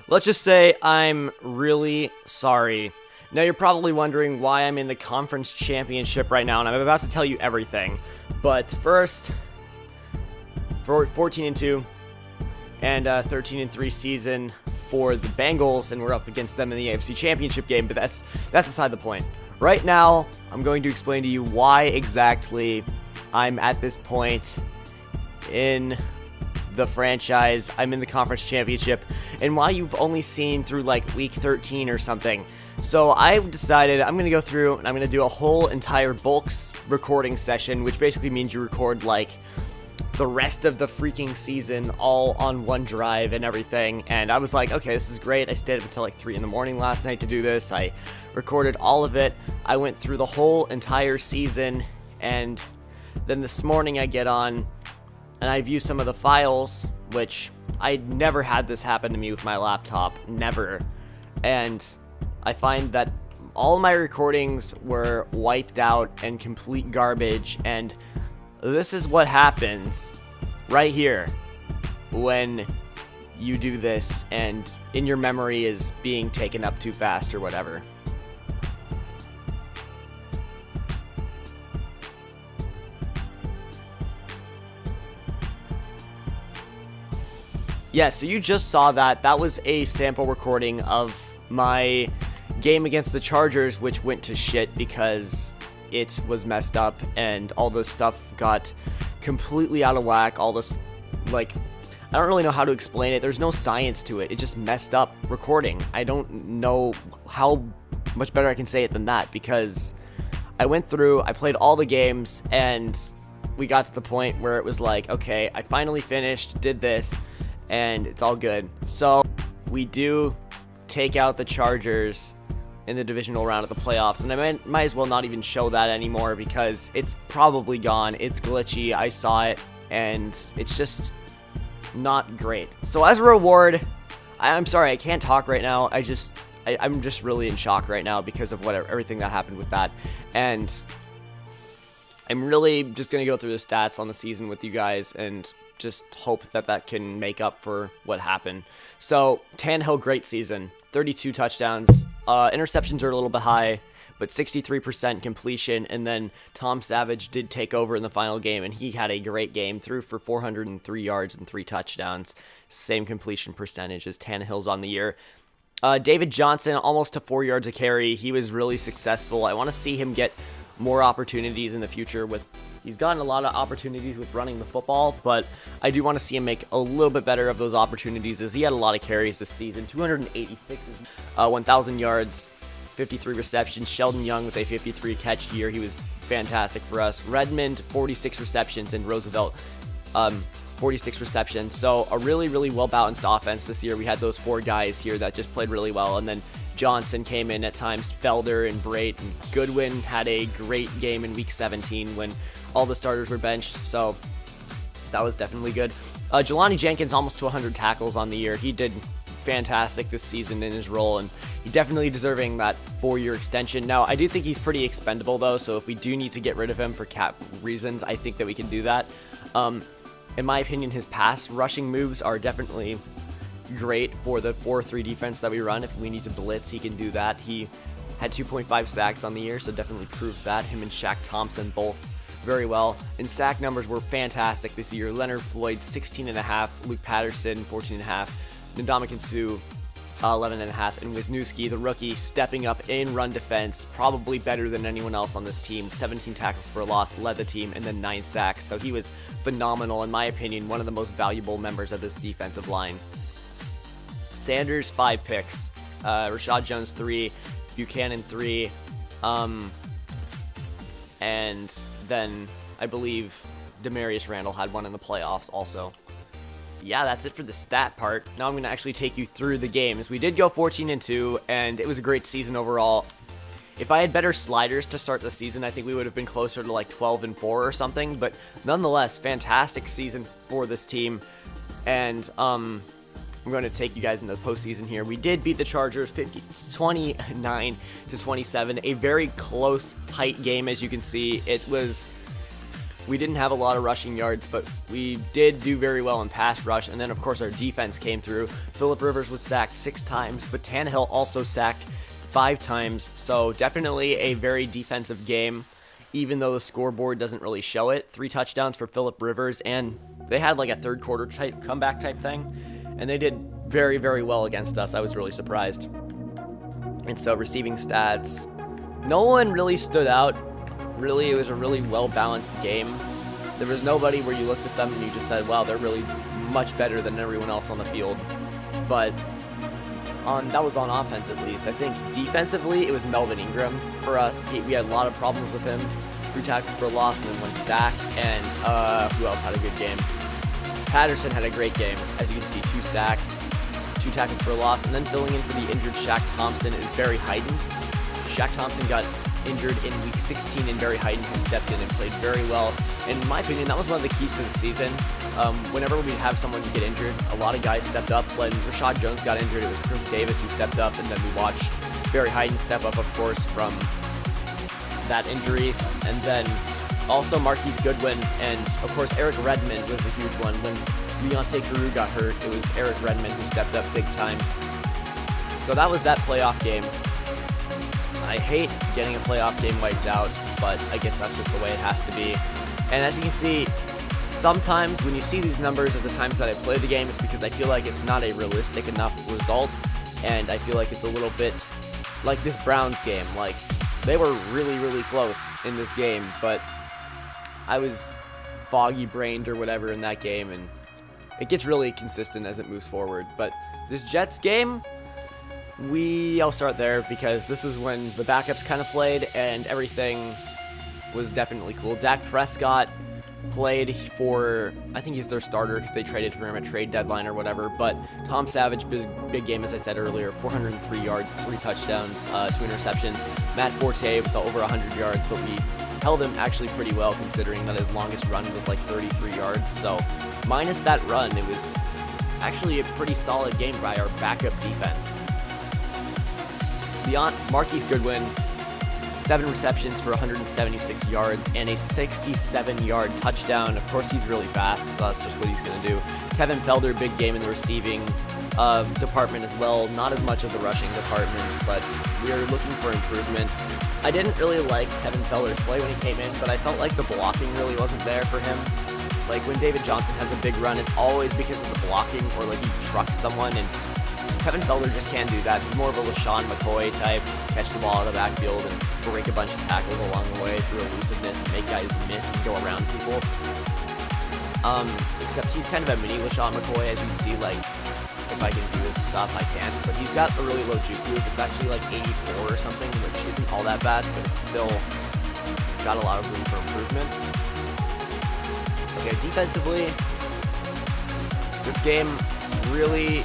Let's just say I'm really sorry. Now you're probably wondering why I'm in the conference championship right now, and I'm about to tell you everything. But first, for 14-2 and 13-3 season for the Bengals, and we're up against them in the AFC Championship game, but that's aside the point. Right now, I'm going to explain to you why exactly I'm at this point in the franchise. I'm in the conference championship, and why you've only seen through like week 13 or something. So I decided I'm going to go through and I'm going to do a whole entire bulk recording session, which basically means you record like the rest of the freaking season all on one drive and everything. And I was like, okay, this is great. I stayed up until like 3 in the morning last night to do this. I recorded all of it. I went through the whole entire season, and then this morning I get on and I view some of the files, which I never had this happen to me with my laptop, never. And I find that all my recordings were wiped out and complete garbage, and this is what happens right here when you do this and in your memory is being taken up too fast or whatever. Yeah, so you just saw that. That was a sample recording of my game against the Chargers, which went to shit because it was messed up and all this stuff got completely out of whack. All this, like, I don't really know how to explain it. There's no science to it. It just messed up recording. I don't know how much better I can say it than that, because I went through, I played all the games, and we got to the point where it was like, okay, I finally finished, did this, and it's all good. So we do take out the Chargers in the divisional round of the playoffs, and I might as well not even show that anymore because it's probably gone. It's glitchy. I saw it, and it's just not great. So as a reward, I'm sorry I can't talk right now. I'm just really in shock right now because of everything that happened with that, and I'm really just gonna go through the stats on the season with you guys and just hope that can make up for what happened. So Tannehill, great season, 32 touchdowns. Interceptions are a little bit high, but 63% completion. And then Tom Savage did take over in the final game, and he had a great game, threw for 403 yards and 3 touchdowns. Same completion percentage as Tannehill's on the year. David Johnson, almost to 4 yards a carry. He was really successful. I want to see him get more opportunities in the future. He's gotten a lot of opportunities with running the football, but I do want to see him make a little bit better of those opportunities, as he had a lot of carries this season. 286, 1,000 yards, 53 receptions. Sheldon Young with a 53 catch year. He was fantastic for us. Redmond, 46 receptions, and Roosevelt, 46 receptions. So a really, really well-balanced offense this year. We had those 4 guys here that just played really well, and then Johnson came in at times, Felder and Brait, and Goodwin had a great game in week 17 when all the starters were benched, so that was definitely good. Jelani Jenkins, almost to 100 tackles on the year. He did fantastic this season in his role, and he's definitely deserving that 4-year extension. Now, I do think he's pretty expendable, though, so if we do need to get rid of him for cap reasons, I think that we can do that. In my opinion, his pass rushing moves are definitely great for the 4-3 defense that we run. If we need to blitz, he can do that. He had 2.5 sacks on the year, so definitely proved that. Him and Shaq Thompson both very well. And sack numbers were fantastic this year. Leonard Floyd, 16.5. Luke Patterson, 14.5. Ndamukong Suh, 11.5. And Wisniewski, the rookie, stepping up in run defense, probably better than anyone else on this team. 17 tackles for a loss, led the team, and then 9 sacks. So he was phenomenal, in my opinion, one of the most valuable members of this defensive line. Sanders, 5 picks. Rashad Jones, 3. Buchanan, 3. And then I believe Demarius Randall had 1 in the playoffs also. Yeah, that's it for the stat part. Now I'm going to actually take you through the games. We did go 14-2, and it was a great season overall. If I had better sliders to start the season, I think we would have been closer to like 12-4 or something. But nonetheless, fantastic season for this team. And I'm going to take you guys into the postseason here. We did beat the Chargers 29-27. A very close, tight game, as you can see. It was We didn't have a lot of rushing yards, but we did do very well in pass rush. And then, of course, our defense came through. Phillip Rivers was sacked 6 times, but Tannehill also sacked 5 times. So definitely a very defensive game, even though the scoreboard doesn't really show it. 3 touchdowns for Phillip Rivers, and they had like a third quarter type comeback type thing. And they did very, very well against us. I was really surprised. And so receiving stats, no one really stood out. Really, it was a really well-balanced game. There was nobody where you looked at them and you just said, wow, they're really much better than everyone else on the field. But that was on offense at least. I think defensively, it was Melvin Ingram for us. We had a lot of problems with him. 3 tackles for a loss and then 1 sack. And who else had a good game? Patterson had a great game. As you can see, 2 sacks, 2 tackles for a loss. And then filling in for the injured Shaq Thompson is Barry Hyden. Shaq Thompson got injured in week 16, and Barry Hyden has stepped in and played very well. In my opinion, that was one of the keys to the season. Whenever we have someone get injured, a lot of guys stepped up. When Rashad Jones got injured, it was Chris Davis who stepped up, and then we watched Barry Hyden step up, of course, from that injury. And then also Marquise Goodwin, and of course Eric Redmond was a huge one. When Leonte Carew got hurt, it was Eric Redmond who stepped up big time. So that was that playoff game. I hate getting a playoff game wiped out, but I guess that's just the way it has to be. And as you can see, sometimes when you see these numbers of the times that I play the game, it's because I feel like it's not a realistic enough result, and I feel like it's a little bit like this Browns game. Like, they were really, really close in this game, but I was foggy-brained or whatever in that game, and it gets really consistent as it moves forward. But this Jets game, I'll start there because this was when the backups kind of played and everything was definitely cool. Dak Prescott played for, I think he's their starter because they traded for him at trade deadline or whatever, but Tom Savage, big game as I said earlier, 403 yards, 3 touchdowns, 2 interceptions. Matt Forte with over 100 yards, but we held him actually pretty well considering that his longest run was like 33 yards. So minus that run, it was actually a pretty solid game by our backup defense. Beyond Marquise Goodwin, 7 receptions for 176 yards and a 67-yard touchdown. Of course, he's really fast, so that's just what he's going to do. Tevin Felder, big game in the receiving department as well. Not as much of the rushing department, but we are looking for improvement. I didn't really like Tevin Felder's play when he came in, but I felt like the blocking really wasn't there for him. Like when David Johnson has a big run, it's always because of the blocking or like he trucks someone, and Tevin Felder just can't do that. He's more of a LaShawn McCoy type, catch the ball out of the backfield and break a bunch of tackles along the way through elusiveness and make guys miss and go around people. Except he's kind of a mini LaShawn McCoy, as you can see, like, if I can do his stuff, I can't. But he's got a really low juke move. It's actually like 84 or something, which isn't all that bad, but it's still got a lot of room for improvement. Okay, defensively, this game really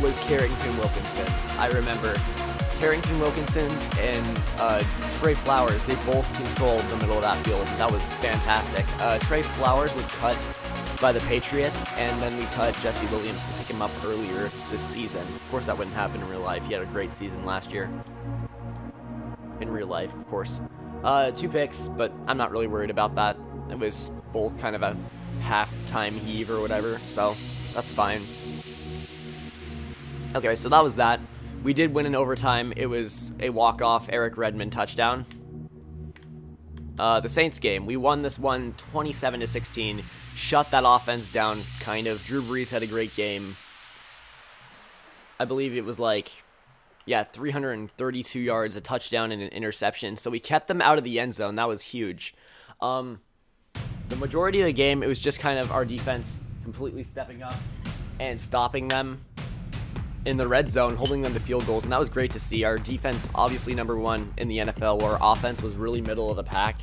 was Carrington Wilkinson's. I remember Carrington Wilkinson's and Trey Flowers, they both controlled the middle of that field. That was fantastic. Trey Flowers was cut by the Patriots, and then we cut Jesse Williams to pick him up earlier this season. Of course, that wouldn't happen in real life. He had a great season last year. In real life, of course. 2 picks, but I'm not really worried about that. It was both kind of a half-time heave or whatever, so that's fine. Okay, so that was that. We did win in overtime. It was a walk-off Eric Redmond touchdown. The Saints game, we won this one 27-16. Shut that offense down, kind of. Drew Brees had a great game. I believe it was like, 332 yards, a touchdown, and an interception. So we kept them out of the end zone. That was huge. The majority of the game, it was just kind of our defense completely stepping up and stopping them in the red zone, holding them to field goals, and that was great to see. Our defense, obviously number 1 in the NFL, where our offense was really middle of the pack.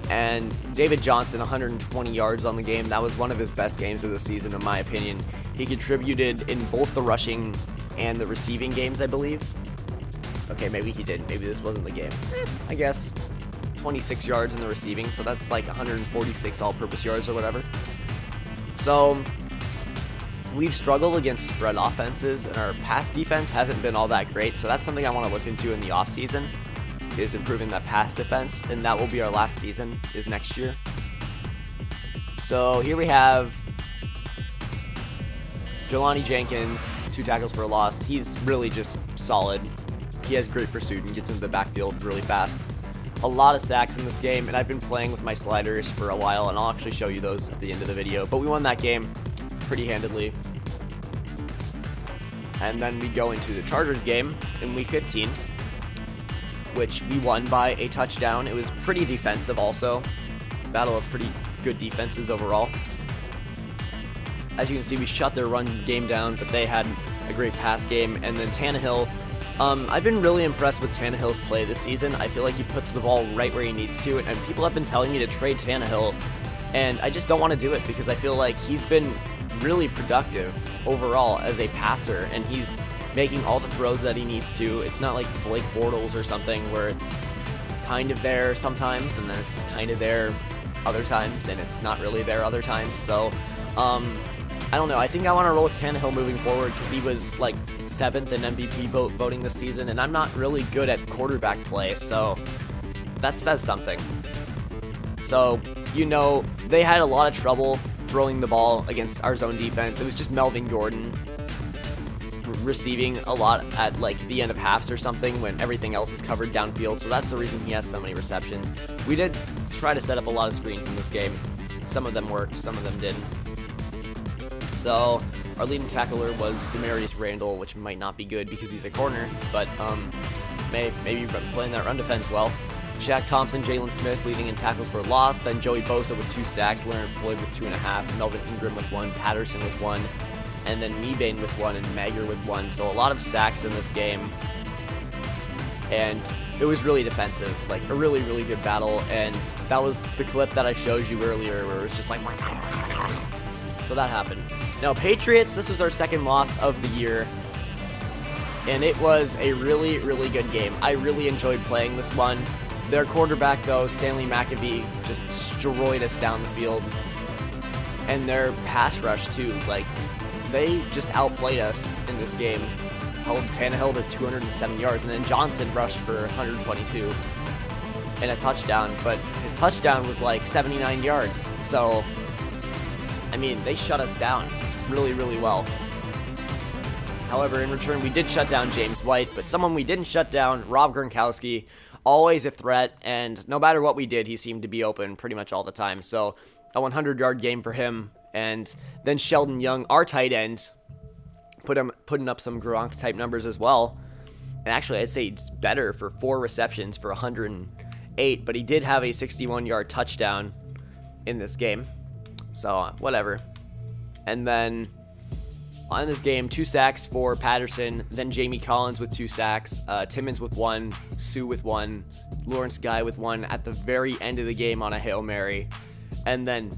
And David Johnson, 120 yards on the game. That was one of his best games of the season, in my opinion. He contributed in both the rushing and the receiving games, I believe. Okay, maybe he didn't. Maybe this wasn't the game. I guess 26 yards in the receiving, so that's like 146 all-purpose yards or whatever. So we've struggled against spread offenses, and our pass defense hasn't been all that great, so that's something I want to look into in the offseason. is improving that pass defense, and that will be our last season, is next year. So here we have Jelani Jenkins, 2 tackles for a loss. He's really just solid. He has great pursuit and gets into the backfield really fast. A lot of sacks in this game, and I've been playing with my sliders for a while, and I'll actually show you those at the end of the video. But we won that game pretty handedly. And then we go into the Chargers game in Week 15, which we won by a touchdown. It was pretty defensive also. Battle of pretty good defenses overall. As you can see, we shut their run game down, but they had a great pass game. And then Tannehill, I've been really impressed with Tannehill's play this season. I feel like he puts the ball right where he needs to, and people have been telling me to trade Tannehill, and I just don't want to do it because I feel like he's been really productive overall as a passer, and he's making all the throws that he needs to. It's not like Blake Bortles or something where it's kind of there sometimes, and then it's kind of there other times, and it's not really there other times. So, I don't know. I think I want to roll with Tannehill moving forward because he was like 7th in MVP voting this season, and I'm not really good at quarterback play, so that says something. So, you know, they had a lot of trouble throwing the ball against our zone defense. It was just Melvin Gordon receiving a lot at like the end of halves or something when everything else is covered downfield, so that's the reason he has so many receptions. We did try to set up a lot of screens in this game. Some of them worked, some of them didn't. So our leading tackler was Demarius Randall, which might not be good because he's a corner, but maybe playing that run defense well. Shaq Thompson, Jalen Smith leading in tackles for loss, then Joey Bosa with 2 sacks, Leonard Floyd with 2.5, Melvin Ingram with 1, Patterson with 1, and then Mebane with 1, and Mager with 1. So a lot of sacks in this game, and it was really defensive, like a really, really good battle, and that was the clip that I showed you earlier where it was just like, so that happened. Now, Patriots, this was our 2nd loss of the year, and it was a really, really good game. I really enjoyed playing this one. Their quarterback, though, Stanley McAvee, just destroyed us down the field, and their pass rush, too. Like, they just outplayed us in this game, held Tannehill to 207 yards, and then Johnson rushed for 122 and a touchdown, but his touchdown was like 79 yards, so I mean, they shut us down really, really well. However, in return, we did shut down James White, but someone we didn't shut down, Rob Gronkowski, always a threat, and no matter what we did, he seemed to be open pretty much all the time. So a 100-yard game for him, and then Sheldon Young, our tight end, putting up some Gronk-type numbers as well. And actually, I'd say it's better for 4 receptions for 108, but he did have a 61-yard touchdown in this game. So, whatever. And then, on this game, 2 sacks for Patterson, then Jamie Collins with 2 sacks, Timmons with 1, Sue with 1, Lawrence Guy with 1 at the very end of the game on a Hail Mary, and then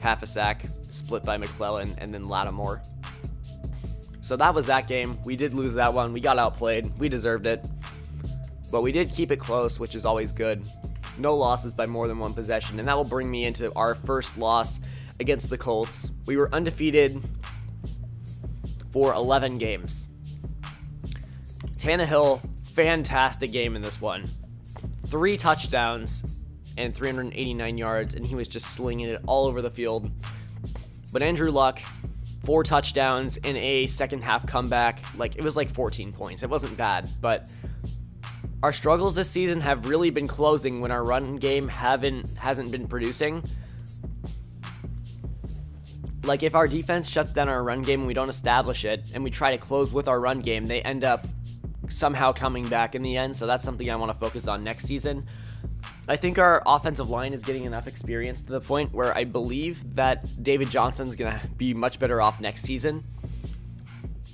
half a sack split by McClellan, and then Lattimore. So that was that game. We did lose that one. We got outplayed. We deserved it. But we did keep it close, which is always good. No losses by more than 1 possession, and that will bring me into our first loss against the Colts. We were undefeated for 11 games. Tannehill, fantastic game in this one. 3 touchdowns and 389 yards, and he was just slinging it all over the field. But Andrew Luck, 4 touchdowns in a second half comeback. Like, it was like 14 points. It wasn't bad, but our struggles this season have really been closing when our run game hasn't been producing. Like, if our defense shuts down our run game and we don't establish it, and we try to close with our run game, they end up somehow coming back in the end. So that's something I want to focus on next season. I think our offensive line is getting enough experience to the point where I believe that David Johnson's going to be much better off next season.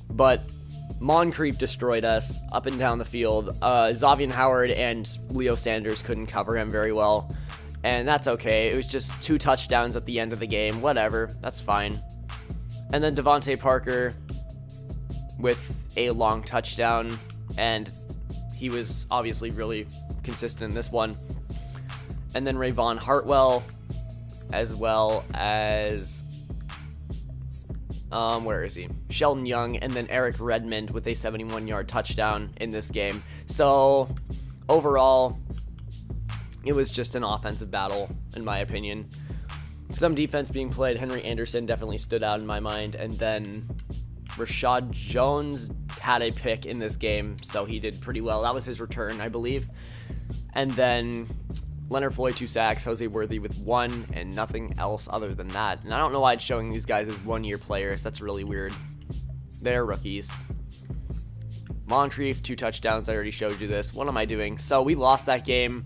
But Moncrief destroyed us up and down the field. Xavier Howard and Leo Sanders couldn't cover him very well. And that's okay. It was just 2 touchdowns at the end of the game. Whatever. That's fine. And then Devontae Parker with a long touchdown. And he was obviously really consistent in this one. And then Rayvon Hartwell, as well as where is he? Sheldon Young, and then Eric Redmond with a 71-yard touchdown in this game. So overall, it was just an offensive battle, in my opinion. Some defense being played. Henry Anderson definitely stood out in my mind. And then Rashad Jones had a pick in this game, so he did pretty well. That was his return, I believe. And then Leonard Floyd, 2 sacks. Jose Worthy with 1, and nothing else other than that. And I don't know why it's showing these guys as 1-year players. That's really weird. They're rookies. Moncrief, 2 touchdowns. I already showed you this. What am I doing? So we lost that game,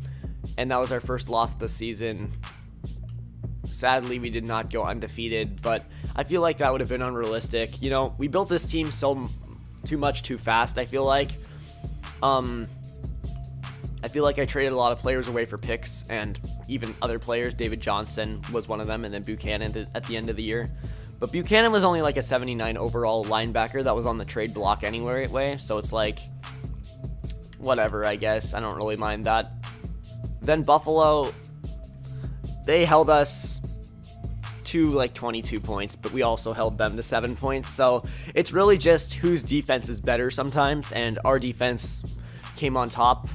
and that was our first loss of the season. Sadly, we did not go undefeated, but I feel like that would have been unrealistic. You know, we built this team too much too fast, I feel like. I feel like I traded a lot of players away for picks, and even other players. David Johnson was one of them, and then Buchanan at the end of the year. But Buchanan was only like a 79 overall linebacker that was on the trade block anyway, so it's like, whatever, I guess. I don't really mind that. Then Buffalo, they held us to like 22 points, but we also held them to 7 points. So it's really just whose defense is better sometimes, and our defense came on top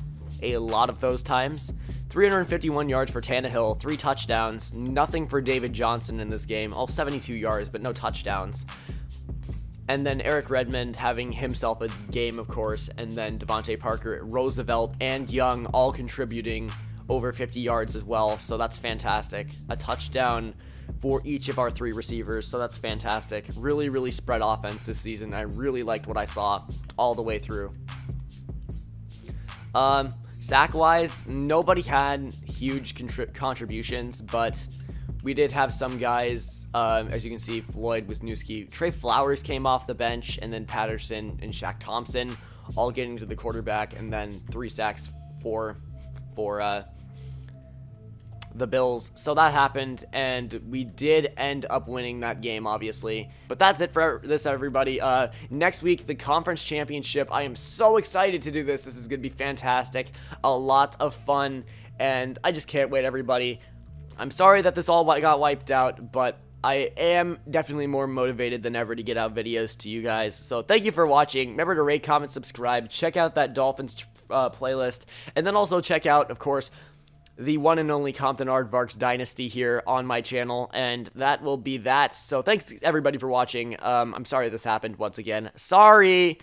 a lot of those times. 351 yards for Tannehill, 3 touchdowns, nothing for David Johnson in this game. All 72 yards, but no touchdowns. And then Eric Redmond having himself a game, of course, and then Devontae Parker, Roosevelt, and Young all contributing over 50 yards as well, so that's fantastic. A touchdown for each of our 3 receivers, so that's fantastic. Really, really spread offense this season. I really liked what I saw all the way through. Sack-wise, nobody had huge contributions, but we did have some guys, as you can see, Floyd, Wisniewski, Trey Flowers came off the bench, and then Patterson and Shaq Thompson all getting to the quarterback, and then 3 sacks for the Bills. So that happened, and we did end up winning that game, obviously. But that's it for this, everybody. Next week, the conference championship. I am so excited to do this. This is going to be fantastic. A lot of fun, and I just can't wait, everybody. I'm sorry that this all got wiped out, but I am definitely more motivated than ever to get out videos to you guys. So thank you for watching. Remember to rate, comment, subscribe. Check out that Dolphins playlist, and then also check out, of course, the one and only Compton Aardvarks Dynasty here on my channel, and that will be that. So thanks everybody for watching. I'm sorry this happened once again. Sorry!